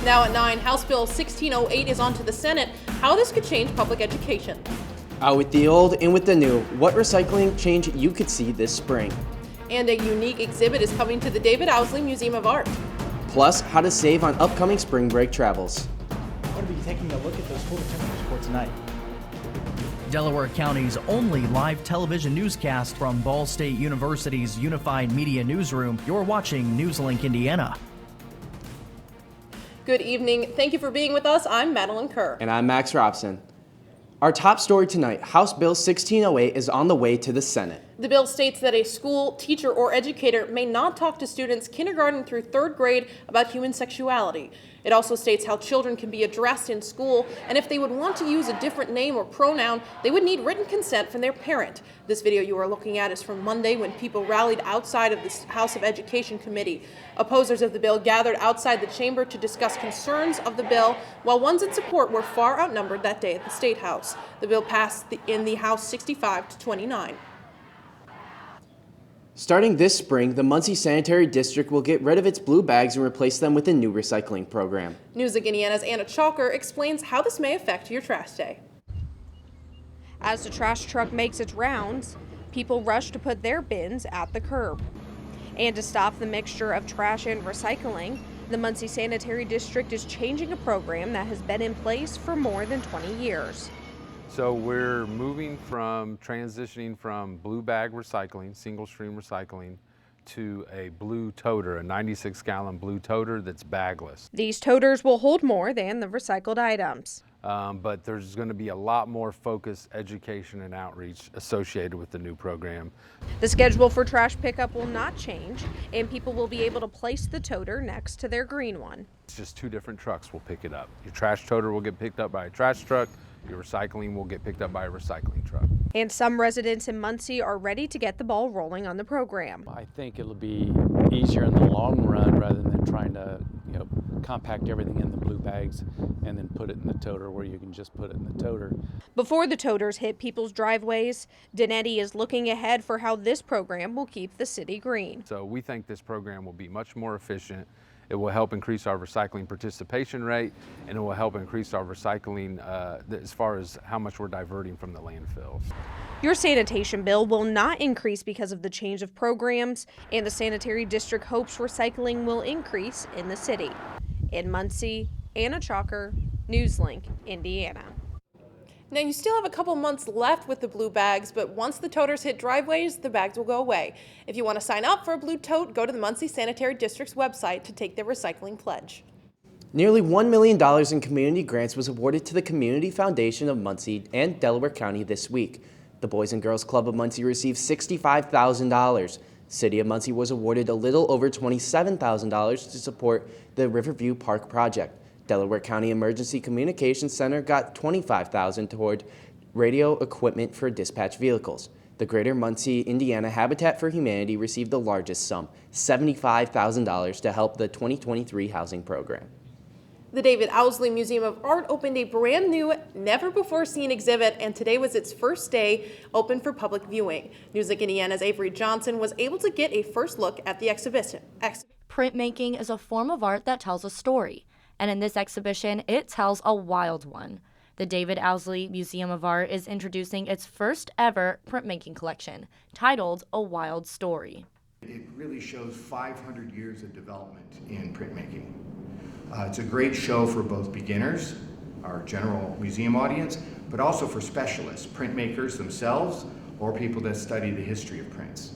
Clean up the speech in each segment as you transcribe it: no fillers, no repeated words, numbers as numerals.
Now at 9, House Bill 1608 is on to the Senate. How this could change public education. Out with the old, in with the new. What recycling change you could see this spring. And a unique exhibit is coming to the David Owsley Museum of Art. Plus, how to save on upcoming spring break travels. We're going to be taking a look at those cool temperatures for tonight. Delaware County's only live television newscast from Ball State University's Unified Media Newsroom. You're watching NewsLink Indiana. Good evening. Thank you for being with us. I'm Madeline Kerr. And I'm Max Robson. Our top story tonight, House Bill 1608 is on the way to the Senate. The bill states that a school, teacher, or educator may not talk to students kindergarten through 3rd grade about human sexuality. It also states how children can be addressed in school, and if they would want to use a different name or pronoun, they would need written consent from their parent. This video you are looking at is from Monday when people rallied outside of the House of Education Committee. Opposers of the bill gathered outside the chamber to discuss concerns of the bill, while ones in support were far outnumbered that day at the State House. The bill passed in the House 65-29. Starting this spring, the Muncie Sanitary District will get rid of its blue bags and replace them with a new recycling program. NewsLink Indiana's Anna Chalker explains how this may affect your trash day. As the trash truck makes its rounds, people rush to put their bins at the curb. And to stop the mixture of trash and recycling, the Muncie Sanitary District is changing a program that has been in place for more than 20 years. So we're transitioning from blue bag recycling, single stream recycling, to a blue toter, a 96-gallon blue toter that's bagless. These toters will hold more than the recycled items. But there's going to be a lot more focused education and outreach associated with the new program. The schedule for trash pickup will not change, and people will be able to place the toter next to their green one. It's just 2 different trucks will pick it up. Your trash toter will get picked up by a trash truck. Your recycling will get picked up by a recycling truck. And some residents in Muncie are ready to get the ball rolling on the program. I think it'll be easier in the long run rather than trying to, compact everything in the blue bags and then put it in the toter where you can just put it in the toter. Before the toters hit people's driveways, Danetti is looking ahead for how this program will keep the city green. So we think this program will be much more efficient. It will help increase our recycling participation rate, and it will help increase our recycling as far as how much we're diverting from the landfills. Your sanitation bill will not increase because of the change of programs, and the Sanitary District hopes recycling will increase in the city. In Muncie, Anna Chalker, NewsLink, Indiana. Now, you still have a couple months left with the blue bags, but once the toters hit driveways, the bags will go away. If you want to sign up for a blue tote, go to the Muncie Sanitary District's website to take their recycling pledge. Nearly $1 million in community grants was awarded to the Community Foundation of Muncie and Delaware County this week. The Boys and Girls Club of Muncie received $65,000. City of Muncie was awarded a little over $27,000 to support the Riverview Park project. Delaware County Emergency Communications Center got $25,000 toward radio equipment for dispatch vehicles. The Greater Muncie, Indiana Habitat for Humanity received the largest sum, $75,000, to help the 2023 housing program. The David Owsley Museum of Art opened a brand new, never-before-seen exhibit, and today was its first day open for public viewing. NewsLink Indiana's Avery Johnson was able to get a first look at the exhibition. Printmaking is a form of art that tells a story. And in this exhibition, it tells a wild one. The David Owsley Museum of Art is introducing its first ever printmaking collection, titled A Wild Story. It really shows 500 years of development in printmaking. It's a great show for both beginners, our general museum audience, but also for specialists, printmakers themselves, or people that study the history of prints.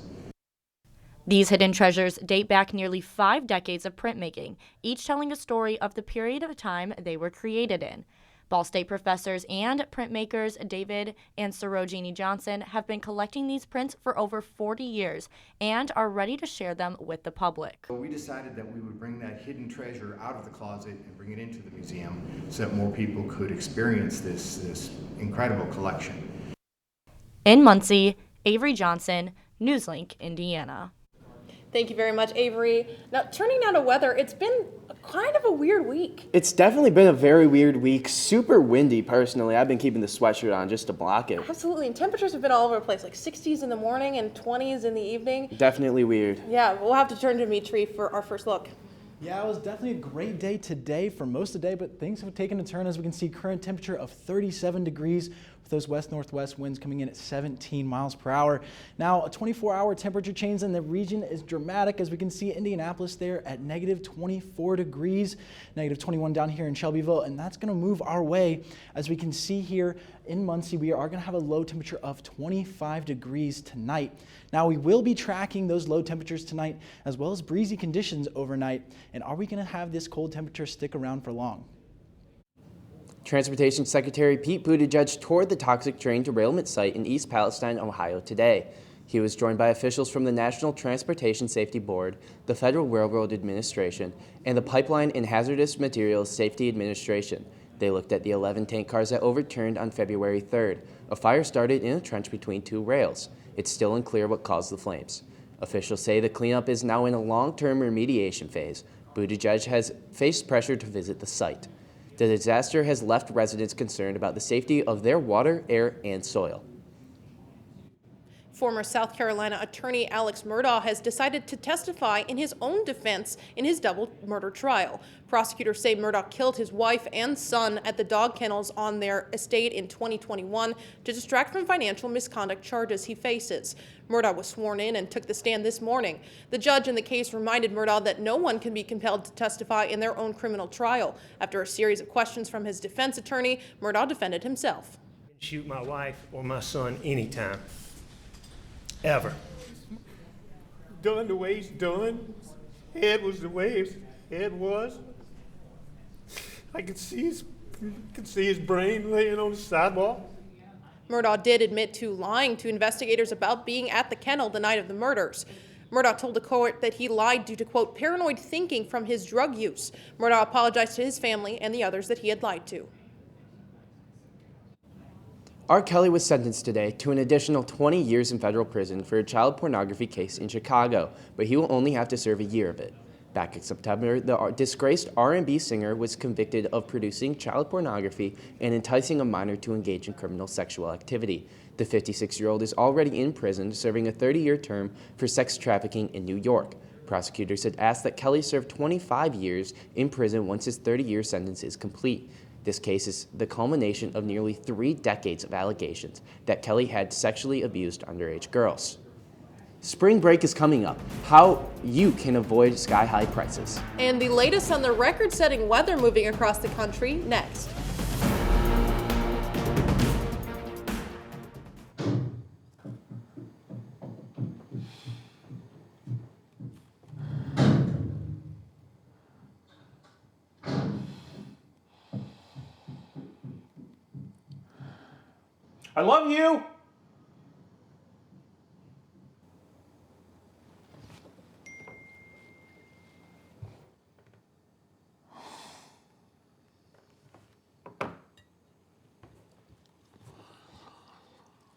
These hidden treasures date back nearly 5 decades of printmaking, each telling a story of the period of time they were created in. Ball State professors and printmakers David and Sarojini Johnson have been collecting these prints for over 40 years and are ready to share them with the public. We decided that we would bring that hidden treasure out of the closet and bring it into the museum so that more people could experience this incredible collection. In Muncie, Avery Johnson, NewsLink, Indiana. Thank you very much, Avery. Now, turning now to weather, it's been kind of a weird week. It's definitely been a very weird week. Super windy, personally. I've been keeping the sweatshirt on just to block it. Absolutely, and temperatures have been all over the place, like 60s in the morning and 20s in the evening. Definitely weird. Yeah, we'll have to turn to Mitri for our first look. Yeah, it was definitely a great day today for most of the day, but things have taken a turn as we can see current temperature of 37 degrees with those west-northwest winds coming in at 17 miles per hour. Now, a 24-hour temperature change in the region is dramatic as we can see Indianapolis there at negative 24 degrees, negative 21 down here in Shelbyville, and that's going to move our way. As we can see here in Muncie, we are going to have a low temperature of 25 degrees tonight. Now, we will be tracking those low temperatures tonight as well as breezy conditions overnight. And are we going to have this cold temperature stick around for long? Transportation Secretary Pete Buttigieg toured the toxic train derailment site in East Palestine, Ohio today. He was joined by officials from the National Transportation Safety Board, the Federal Railroad Administration, and the Pipeline and Hazardous Materials Safety Administration. They looked at the 11 tank cars that overturned on February 3rd. A fire started in a trench between two rails. It's still unclear what caused the flames. Officials say the cleanup is now in a long-term remediation phase. Buttigieg has faced pressure to visit the site. The disaster has left residents concerned about the safety of their water, air, and soil. Former South Carolina attorney Alex Murdaugh has decided to testify in his own defense in his double murder trial. Prosecutors say Murdaugh killed his wife and son at the dog kennels on their estate in 2021 to distract from financial misconduct charges he faces. Murdaugh was sworn in and took the stand this morning. The judge in the case reminded Murdaugh that no one can be compelled to testify in their own criminal trial. After a series of questions from his defense attorney, Murdaugh defended himself. Shoot my wife or my son anytime. Ever. Done the way he's done. Head was the way his head was. I could see his brain laying on the sidewalk. Murdaugh did admit to lying to investigators about being at the kennel the night of the murders. Murdaugh told the court that he lied due to, quote, paranoid thinking from his drug use. Murdaugh apologized to his family and the others that he had lied to. R. Kelly was sentenced today to an additional 20 years in federal prison for a child pornography case in Chicago, but he will only have to serve a year of it. Back in September, the disgraced R&B singer was convicted of producing child pornography and enticing a minor to engage in criminal sexual activity. The 56-year-old is already in prison, serving a 30-year term for sex trafficking in New York. Prosecutors had asked that Kelly serve 25 years in prison once his 30-year sentence is complete. This case is the culmination of nearly 3 decades of allegations that Kelly had sexually abused underage girls. Spring break is coming up. How you can avoid sky-high prices. And the latest on the record-setting weather moving across the country next. I love you!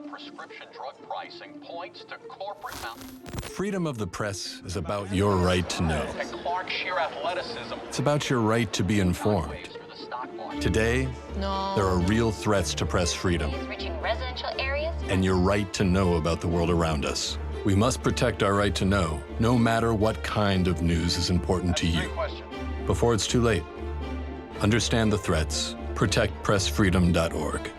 Prescription drug pricing points to corporate Freedom of the press is about your right to know. and Clark sheer athleticism. It's about your right to be informed. For the stock market. Today, there are real threats to press freedom Reaching residential areas. and your right to know about the world around us. We must protect our right to know, no matter what kind of news is important to you. Great question. Before it's too late, understand the threats. ProtectPressFreedom.org.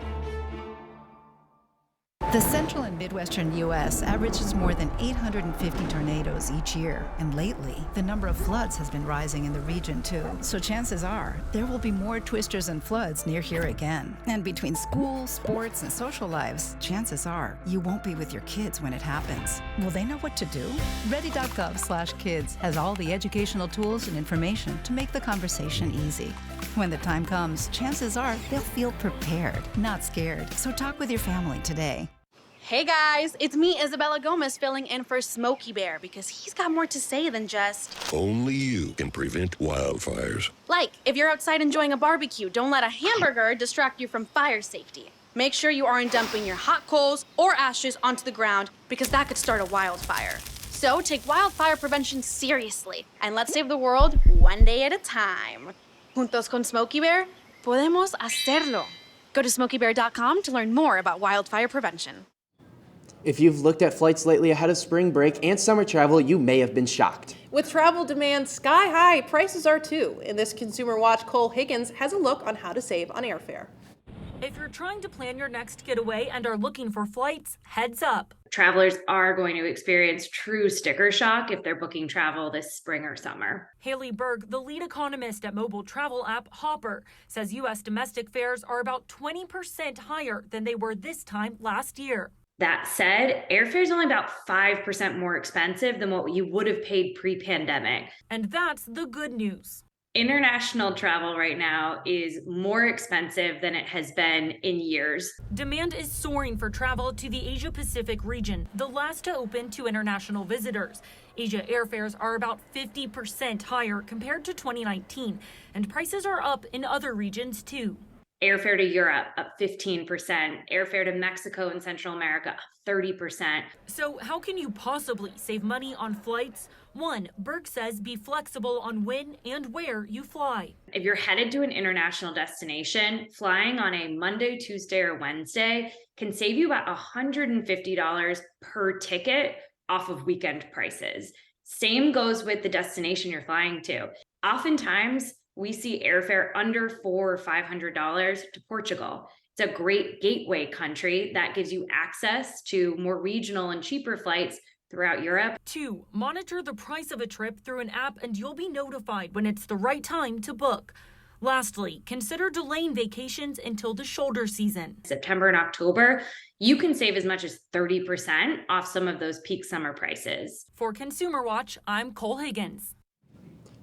The central and midwestern U.S. averages more than 850 tornadoes each year, and lately, the number of floods has been rising in the region too. So chances are, there will be more twisters and floods near here again. And between school, sports, and social lives, chances are, you won't be with your kids when it happens. Will they know what to do? Ready.gov/kids has all the educational tools and information to make the conversation easy. When the time comes, chances are they'll feel prepared, not scared. So talk with your family today. Hey guys, it's me, Isabella Gomez, filling in for Smokey Bear because he's got more to say than just... Only you can prevent wildfires. Like, if you're outside enjoying a barbecue, don't let a hamburger distract you from fire safety. Make sure you aren't dumping your hot coals or ashes onto the ground because that could start a wildfire. So take wildfire prevention seriously and let's save the world one day at a time. Juntos con Smokey Bear, podemos hacerlo. Go to smokeybear.com to learn more about wildfire prevention. If you've looked at flights lately ahead of spring break and summer travel, you may have been shocked. With travel demand sky high, prices are too. In this Consumer Watch, Cole Higgins has a look on how to save on airfare. If you're trying to plan your next getaway and are looking for flights, heads up. Travelers are going to experience true sticker shock if they're booking travel this spring or summer. Haley Berg, the lead economist at mobile travel app Hopper, says U.S. domestic fares are about 20% higher than they were this time last year. That said, airfare is only about 5% more expensive than what you would have paid pre-pandemic. And that's the good news. International travel right now is more expensive than it has been in years. Demand is soaring for travel to the Asia-Pacific region, the last to open to international visitors. Asia airfares are about 50% higher compared to 2019, and prices are up in other regions too. Airfare to Europe up 15%, airfare to Mexico and Central America up 30%. So how can you possibly save money on flights? One, Berg says be flexible on when and where you fly. If you're headed to an international destination, flying on a Monday, Tuesday, or Wednesday can save you about $150 per ticket off of weekend prices. Same goes with the destination you're flying to. Oftentimes, we see airfare under $400 or $500 to Portugal. It's a great gateway country that gives you access to more regional and cheaper flights throughout Europe. 2, monitor the price of a trip through an app and you'll be notified when it's the right time to book. Lastly, consider delaying vacations until the shoulder season. September and October, you can save as much as 30% off some of those peak summer prices. For Consumer Watch, I'm Cole Higgins.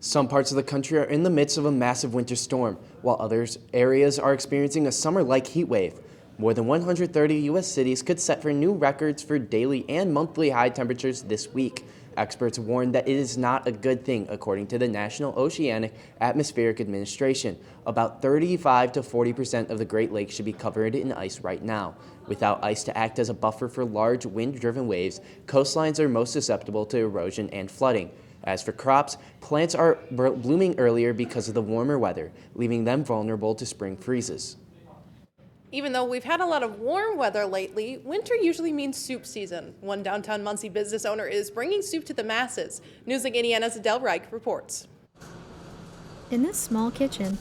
Some parts of the country are in the midst of a massive winter storm, while other areas are experiencing a summer-like heat wave. More than 130 U.S. cities could set for new records for daily and monthly high temperatures this week. Experts warn that it is not a good thing, according to the National Oceanic Atmospheric Administration. About 35 to 40% of the Great Lakes should be covered in ice right now. Without ice to act as a buffer for large wind-driven waves, coastlines are most susceptible to erosion and flooding. As for crops, plants are blooming earlier because of the warmer weather, leaving them vulnerable to spring freezes. Even though we've had a lot of warm weather lately, winter usually means soup season. One downtown Muncie business owner is bringing soup to the masses. NewsLink Indiana's Adele Reich reports. In this small kitchen,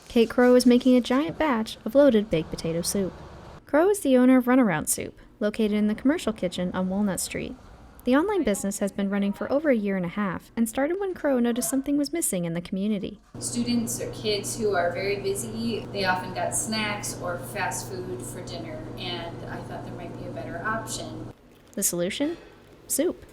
Kate Crow is making a giant batch of loaded baked potato soup. Crow is the owner of Runaround Soup, located in the commercial kitchen on Walnut Street. The online business has been running for over a year and a half and started when Crow noticed something was missing in the community. Students or kids who are very busy, they often got snacks or fast food for dinner, and I thought there might be a better option. The solution? Soup.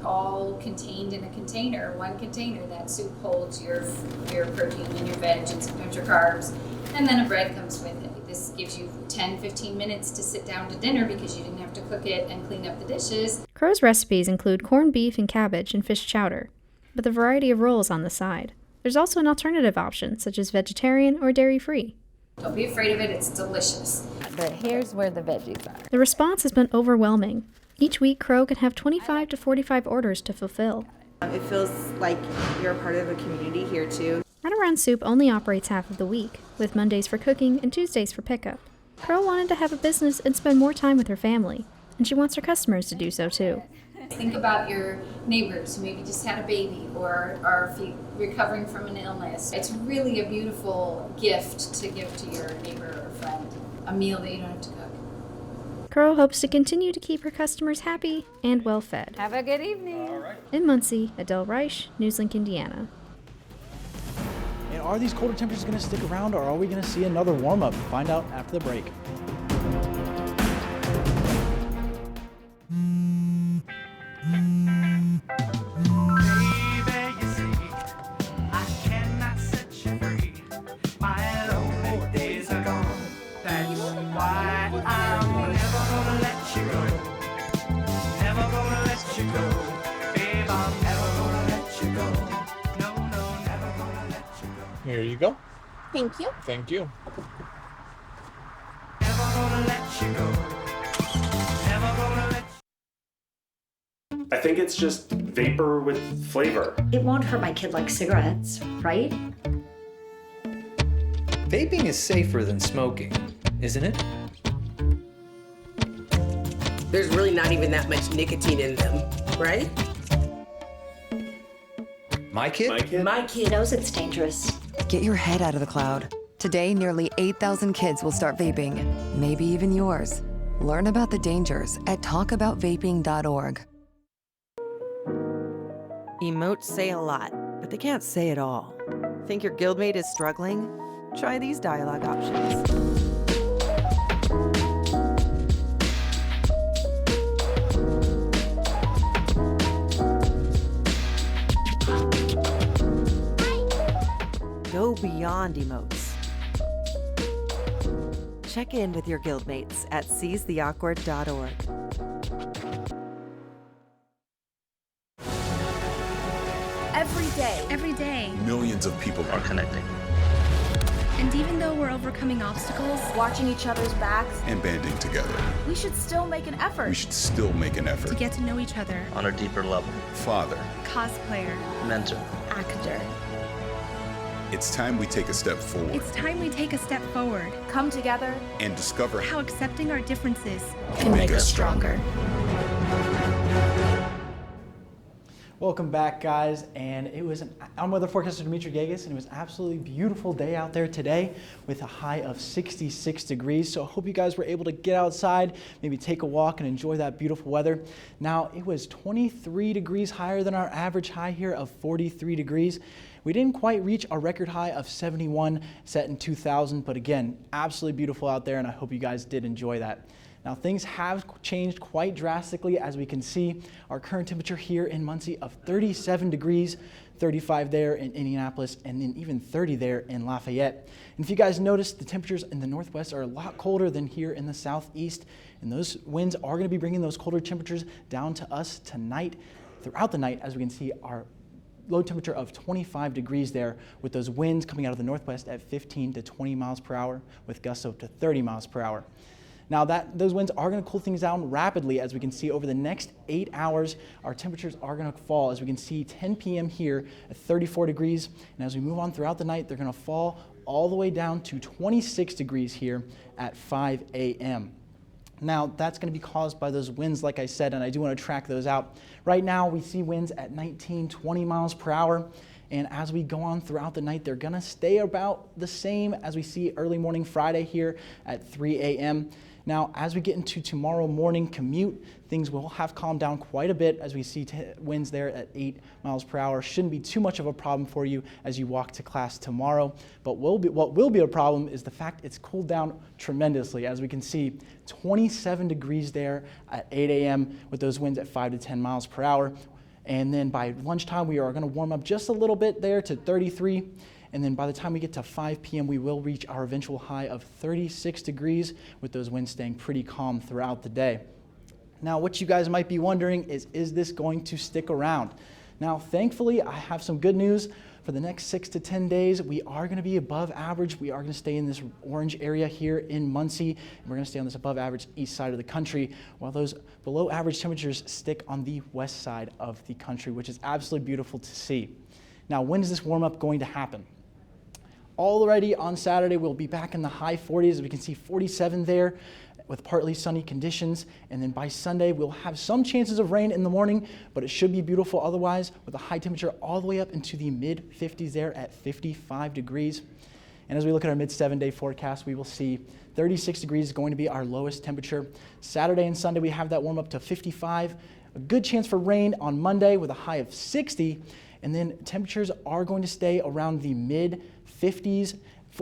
All contained in a container, one container. That soup holds your protein and your veg and sometimes your carbs, and then a bread comes with it. This gives you 10-15 minutes to sit down to dinner because you didn't have to cook it and clean up the dishes. Crow's recipes include corned beef and cabbage and fish chowder, with a variety of rolls on the side. There's also an alternative option, such as vegetarian or dairy-free. Don't be afraid of it, it's delicious. But here's where the veggies are. The response has been overwhelming. Each week, Crow can have 25 to 45 orders to fulfill. It feels like you're a part of the community here, too. Runaround Soup only operates half of the week, with Mondays for cooking and Tuesdays for pickup. Crow wanted to have a business and spend more time with her family, and she wants her customers to do so too. Think about your neighbors who maybe just had a baby or are recovering from an illness. It's really a beautiful gift to give to your neighbor or friend, a meal that you don't have to cook. Crow hopes to continue to keep her customers happy and well fed. Have a good evening. In Muncie, Adele Reich, NewsLink, Indiana. And are these colder temperatures going to stick around, or are we going to see another warm-up? Find out after the break. Here you go. Thank you. Thank you. I think it's just vapor with flavor. It won't hurt my kid like cigarettes, right? Vaping is safer than smoking, isn't it? there's really not even that much nicotine in them, right? My kid? My kid knows it's dangerous. Get your head out of the cloud. Today, nearly 8,000 kids will start vaping, maybe even yours. Learn about the dangers at talkaboutvaping.org. Emotes say a lot, but they can't say it all. Think your guildmate is struggling? Try these dialogue options. Go beyond emotes. Check in with your guildmates at seizetheawkward.org. Every day, Millions of people are connecting and even though we're overcoming obstacles, watching each other's backs, and banding together. we should still make an effort We should still make an effort to get to know each other. on a deeper level. Father, Cosplayer, Mentor. actor. it's time we take a step forward It's time we take a step forward. come together. and discover How accepting our differences can make us stronger. Welcome back, guys. And I'm weather forecaster Dimitri Gagas, and it was an absolutely beautiful day out there today with a high of 66 degrees. So I hope you guys were able to get outside, maybe take a walk and enjoy that beautiful weather. Now, it was 23 degrees higher than our average high here of 43 degrees. We didn't quite reach our record high of 71 set in 2000, but again, absolutely beautiful out there, and I hope you guys did enjoy that. Now, things have changed quite drastically. As we can see, our current temperature here in Muncie of 37 degrees, 35 there in Indianapolis, and then even 30 there in Lafayette. And if you guys notice, the temperatures in the northwest are a lot colder than here in the southeast, and those winds are going to be bringing those colder temperatures down to us tonight, throughout the night. As we can see, our low temperature of 25 degrees there, with those winds coming out of the northwest at 15 to 20 miles per hour with gusts up to 30 miles per hour. Now those winds are going to cool things down rapidly. As we can see, over the next 8 hours, our temperatures are going to fall. As we can see, 10 p.m. here at 34 degrees, and as we move on throughout the night, they're going to fall all the way down to 26 degrees here at 5 a.m. Now, that's going to be caused by those winds, like I said, and I do want to track those out. Right now, we see winds at 19, 20 miles per hour. And as we go on throughout the night, they're going to stay about the same as we see early morning Friday here at 3 a.m. Now, as we get into tomorrow morning commute, things will have calmed down quite a bit as we see winds there at 8 miles per hour. Shouldn't be too much of a problem for you as you walk to class tomorrow. But what will be a problem is the fact it's cooled down tremendously. As we can see, 27 degrees there at 8 a.m. with those winds at 5 to 10 miles per hour. And then by lunchtime, we are going to warm up just a little bit there to 33. And then by the time we get to 5 p.m., we will reach our eventual high of 36 degrees with those winds staying pretty calm throughout the day. Now, what you guys might be wondering is this going to stick around? Now, thankfully, I have some good news. For the next 6 to 10 days, we are going to be above average. We are going to stay in this orange area here in Muncie, and we're going to stay on this above average east side of the country, while those below average temperatures stick on the west side of the country, which is absolutely beautiful to see. Now, when is this warm up going to happen? Already on Saturday, we'll be back in the high 40s. As we can see, 47 there with partly sunny conditions. And then by Sunday, we'll have some chances of rain in the morning, but it should be beautiful otherwise, with a high temperature all the way up into the mid 50s there at 55 degrees. And as we look at our mid 7-day forecast, we will see 36 degrees is going to be our lowest temperature. Saturday and Sunday, we have that warm up to 55. A good chance for rain on Monday with a high of 60. And then temperatures are going to stay around the mid 50s,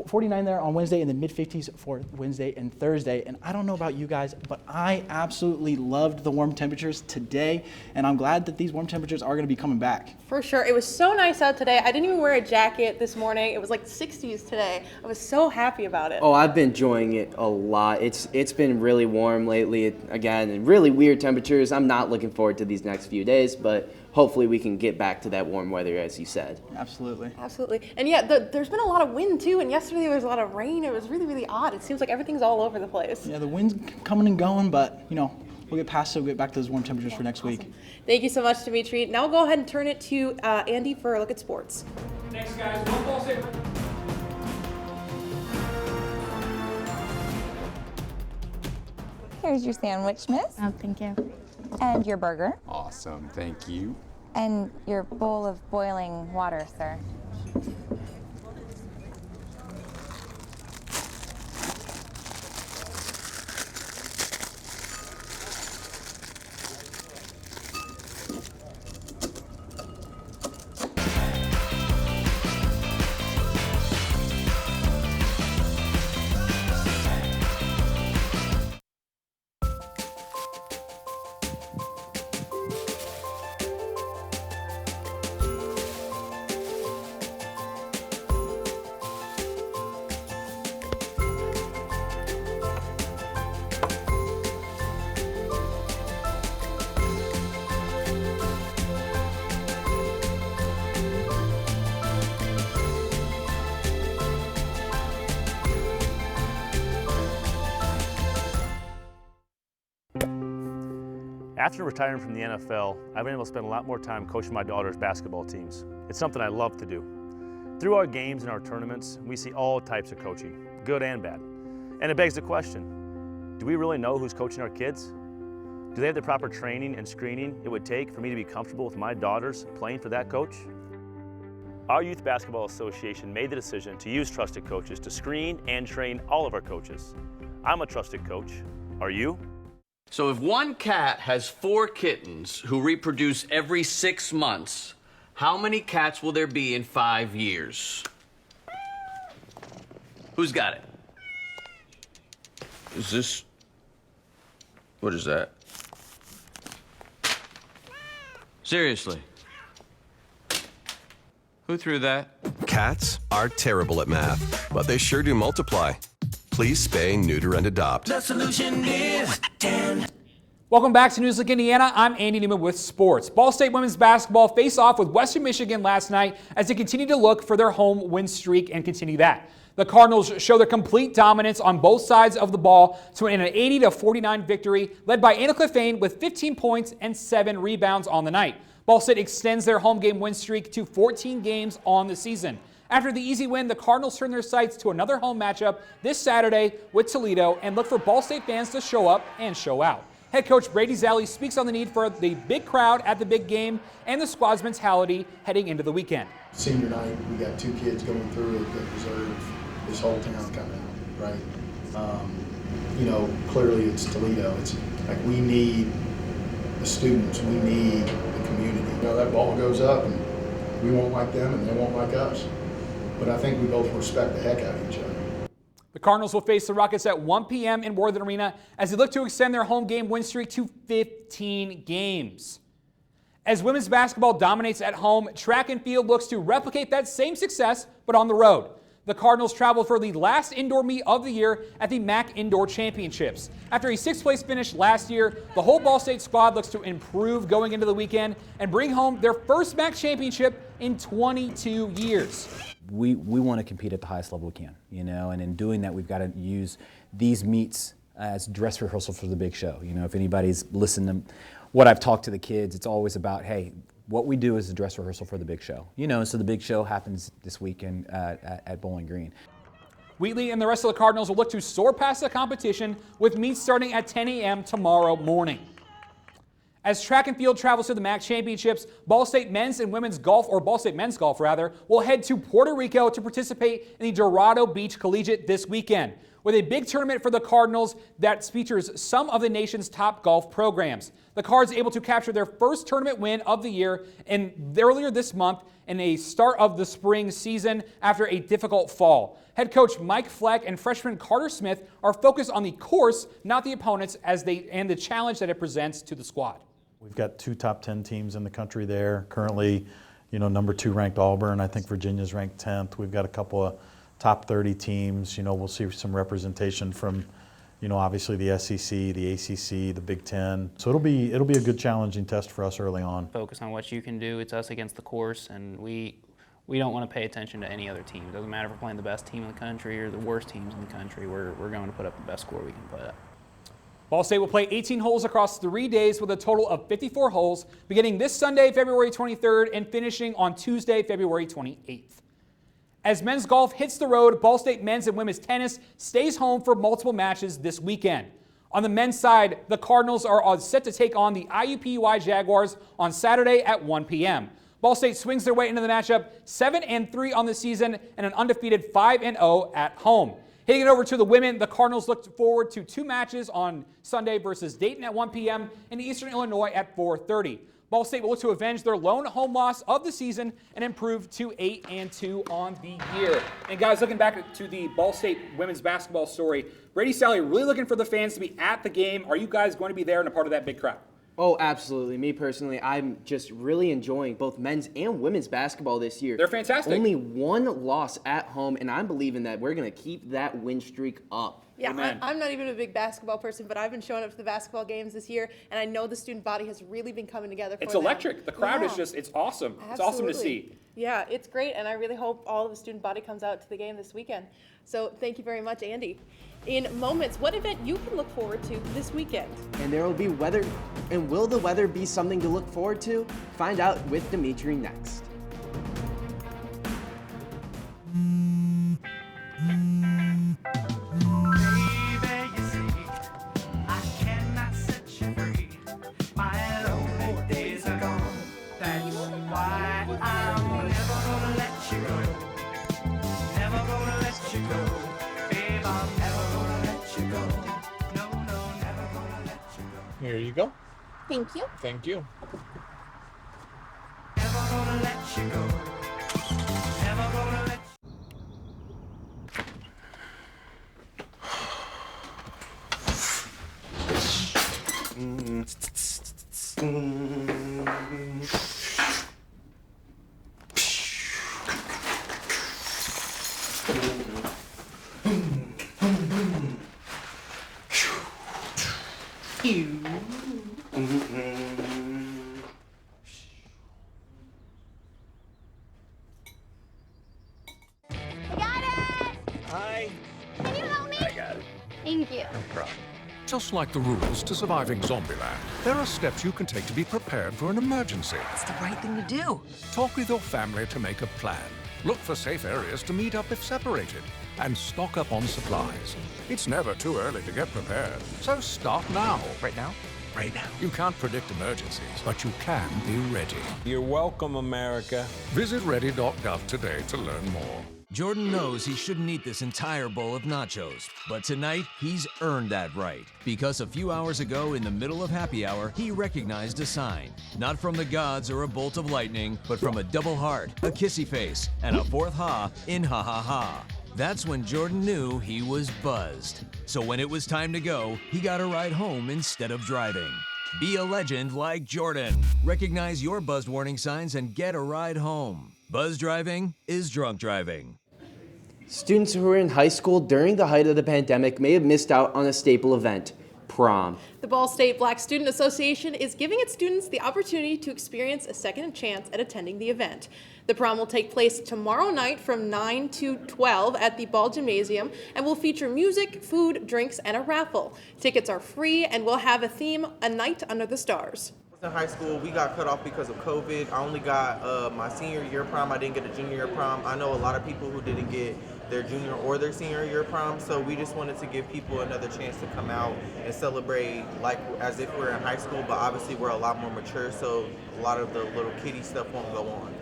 49 there on Wednesday, and then mid 50s for Wednesday and Thursday. And I don't know about you guys, but I absolutely loved the warm temperatures today, and I'm glad that these warm temperatures are going to be coming back. For sure. It was so nice out today. I didn't even wear a jacket this morning. It was like 60s today. I was so happy about it. Oh, I've been enjoying it a lot. It's been really warm lately. Again, really weird temperatures. I'm not looking forward to these next few days, but hopefully we can get back to that warm weather, as you said. Absolutely. Absolutely. And yeah, there's been a lot of wind too, and yesterday there was a lot of rain. It was really, really odd. It seems like everything's all over the place. Yeah, the wind's coming and going, but we'll get past it. We'll get back to those warm temperatures for next week. Thank you so much, Dimitri. Now we'll go ahead and turn it to Andy for a look at sports. Thanks, guys. One ball saver. Here's your sandwich, miss. Oh, thank you. And your burger. Awesome, thank you. And your bowl of boiling water, sir. After retiring from the NFL, I've been able to spend a lot more time coaching my daughter's basketball teams. It's something I love to do. Through our games and our tournaments, we see all types of coaching, good and bad. And it begs the question, do we really know who's coaching our kids? Do they have the proper training and screening it would take for me to be comfortable with my daughters playing for that coach? Our Youth Basketball Association made the decision to use trusted coaches to screen and train all of our coaches. I'm a trusted coach. Are you? So if one cat has 4 kittens who reproduce every 6 months, how many cats will there be in 5 years? Who's got it? Is this... What is that? Seriously? Who threw that? Cats are terrible at math, but they sure do multiply. Please spay, neuter, and adopt. The solution is 10. Welcome back to NewsLink Indiana. I'm Andy Newman with sports. Ball State women's basketball faced off with Western Michigan last night as they continue to look for their home win streak and continue that. The Cardinals show their complete dominance on both sides of the ball to win an 80-49 victory led by Anna Clefane with 15 points and 7 rebounds on the night. Ball State extends their home game win streak to 14 games on the season. After the easy win, the Cardinals turn their sights to another home matchup this Saturday with Toledo and look for Ball State fans to show up and show out. Head coach Brady Zally speaks on the need for the big crowd at the big game and the squad's mentality heading into the weekend. Senior night, we got 2 kids going through it that deserve this whole town coming out, right? Clearly it's Toledo. It's like we need the students, we need the community. That ball goes up and we won't like them and they won't like us. But I think we both respect the heck out of each other. The Cardinals will face the Rockets at 1 p.m. in Worthen Arena as they look to extend their home game win streak to 15 games. As women's basketball dominates at home, track and field looks to replicate that same success, but on the road. The Cardinals travel for the last indoor meet of the year at the MAC Indoor Championships. After a 6th place finish last year, the whole Ball State squad looks to improve going into the weekend and bring home their first MAC championship in 22 years. We want to compete at the highest level we can, and in doing that, we've got to use these meets as dress rehearsal for the big show. If anybody's listened to what I've talked to the kids, it's always about, hey, what we do is a dress rehearsal for the big show. So the big show happens this weekend at Bowling Green. Wheatley and the rest of the Cardinals will look to soar past the competition with meets starting at 10 a.m. tomorrow morning. As track and field travels to the MAC Championships, Ball State men's and women's golf, or Ball State men's golf rather, will head to Puerto Rico to participate in the Dorado Beach Collegiate this weekend, with a big tournament for the Cardinals that features some of the nation's top golf programs. The Cards able to capture their first tournament win of the year earlier this month in a start of the spring season after a difficult fall. Head coach Mike Fleck and freshman Carter Smith are focused on the course, not the opponents, and the challenge that it presents to the squad. We've got 2 top 10 teams in the country there. Currently, number 2 ranked Auburn. I think Virginia's ranked 10th. We've got a couple of top 30 teams. We'll see some representation from, obviously the SEC, the ACC, the Big Ten. So it'll be a good challenging test for us early on. Focus on what you can do. It's us against the course, and we don't want to pay attention to any other team. It doesn't matter if we're playing the best team in the country or the worst teams in the country. We're going to put up the best score we can put up. Ball State will play 18 holes across 3 days with a total of 54 holes, beginning this Sunday, February 23rd, and finishing on Tuesday, February 28th. As men's golf hits the road, Ball State men's and women's tennis stays home for multiple matches this weekend. On the men's side, the Cardinals are set to take on the IUPUI Jaguars on Saturday at 1 p.m. Ball State swings their way into the matchup 7-3 on the season and an undefeated 5-0 at home. Hitting it over to the women, the Cardinals look forward to 2 matches on Sunday versus Dayton at 1 p.m. and Eastern Illinois at 4:30. Ball State will look to avenge their lone home loss of the season and improve to 8-2 on the year. And guys, looking back to the Ball State women's basketball story, Brady Sally really looking for the fans to be at the game. Are you guys going to be there and a part of that big crowd? Oh, absolutely. Me personally, I'm just really enjoying both men's and women's basketball this year. They're fantastic. Only 1 loss at home, and I'm believing that we're going to keep that win streak up. Yeah, I'm not even a big basketball person, but I've been showing up to the basketball games this year, and I know the student body has really been coming together for It's them. electric. The crowd is just, it's awesome. Absolutely. It's awesome to see. Yeah, it's great, and I really hope all of the student body comes out to the game this weekend. So thank you very much, Andy. In moments, what event you can look forward to this weekend? And there will be weather, and will the weather be something to look forward to? Find out with Dimitri next. Here you go. Thank you. Thank you. Hi. Can you help me? I got it. Thank you. No problem. Just like the rules to surviving Zombieland, there are steps you can take to be prepared for an emergency. It's the right thing to do. Talk with your family to make a plan. Look for safe areas to meet up if separated. And stock up on supplies. It's never too early to get prepared, so start now. Right now? Right now. You can't predict emergencies, but you can be ready. You're welcome, America. Visit ready.gov today to learn more. Jordan knows he shouldn't eat this entire bowl of nachos, but tonight he's earned that right. Because a few hours ago, in the middle of happy hour, he recognized a sign. Not from the gods or a bolt of lightning, but from a double heart, a kissy face, and a 4th ha in ha ha ha. That's when Jordan knew he was buzzed. So when it was time to go, he got a ride home instead of driving. Be a legend like Jordan. Recognize your buzzed warning signs and get a ride home. Buzz driving is drunk driving. Students who were in high school during the height of the pandemic may have missed out on a staple event, prom. The Ball State Black Student Association is giving its students the opportunity to experience a second chance at attending the event. The prom will take place tomorrow night from 9 to 12 at the Ball Gymnasium and will feature music, food, drinks, and a raffle. Tickets are free and will have a theme, A Night Under the Stars. In high school, we got cut off because of COVID. I only got my senior year prom. I didn't get a junior year prom. I know a lot of people who didn't get their junior or their senior year prom, so we just wanted to give people another chance to come out and celebrate like as if we're in high school, but obviously we're a lot more mature, so a lot of the little kiddie stuff won't go on.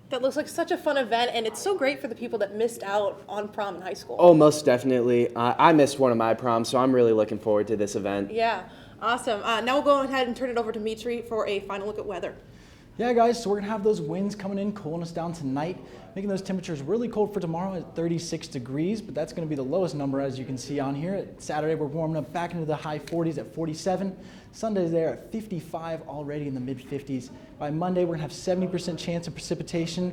That looks like such a fun event, and it's so great for the people that missed out on prom in high school. Oh, most definitely. I missed one of my proms, so I'm really looking forward to this event. Yeah, awesome. Now we'll go ahead and turn it over to Dimitri for a final look at weather. Yeah, guys, so we're going to have those winds coming in, cooling us down tonight, making those temperatures really cold for tomorrow at 36 degrees, but that's going to be the lowest number, as you can see on here. Saturday, we're warming up back into the high 40s at 47. Sunday's there at 55, already in the mid-50s. By Monday, we're going to have 70% chance of precipitation,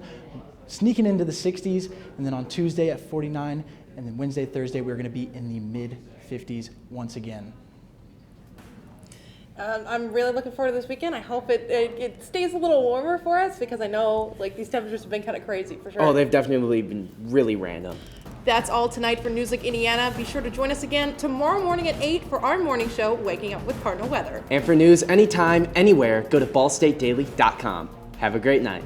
sneaking into the 60s, and then on Tuesday at 49, and then Wednesday, Thursday, we're going to be in the mid-50s once again. I'm really looking forward to this weekend. I hope it stays a little warmer for us, because I know like these temperatures have been kind of crazy for sure. Oh, they've definitely been really random. That's all tonight for NewsLink Indiana. Be sure to join us again tomorrow morning at 8 for our morning show, Waking Up with Cardinal Weather. And for news anytime, anywhere, go to ballstatedaily.com. Have a great night.